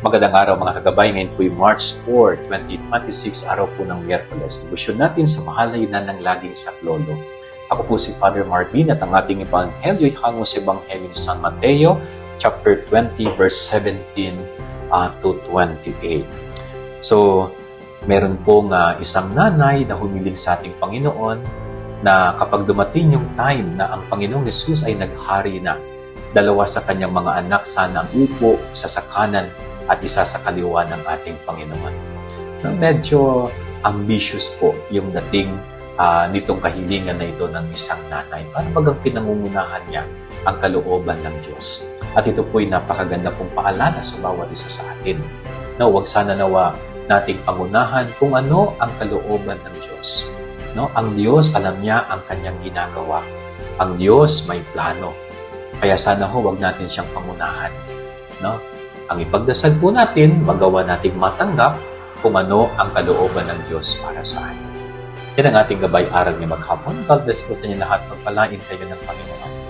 Magandang araw mga kagabay. Ngayon po yung March 4, 2026, araw po ng Miyerkules. Debosyon natin sa Mahalayinan ng Laging Saklolo. Ako po si Father Marvin at ang ating Ebanghelyo ay hango sa Ebanghelyo ni San Mateo, chapter 20, verse 17 to 28. So, meron pong isang nanay na humiling sa ating Panginoon na kapag dumating yung time na ang Panginoong Jesus ay naghari na, dalawa sa kanyang mga anak sana ang upo, isa sa kanan at isa sa kaliwa ng ating Panginoon. Medyo ambitious po yung dating nitong kahilingan na ito ng isang nanay. Para bagang pinangungunahan niya ang kalooban ng Diyos. At ito po'y napakaganda pong paalala sa bawat isa sa atin. No, huwag sana nawa nating pangunahan kung ano ang kalooban ng Diyos. No, ang Diyos, alam niya ang kanyang ginagawa. Ang Diyos may plano. Kaya sana huwag natin siyang pangunahan. No? Ang ipagdasal po natin, magawa nating matanggap kung ano ang kalooban ng Diyos para sa atin. Yan ang ating gabay-aral niya maghapon. God bless po sa inyo lahat. Pagpalain kayo ng Panginoon.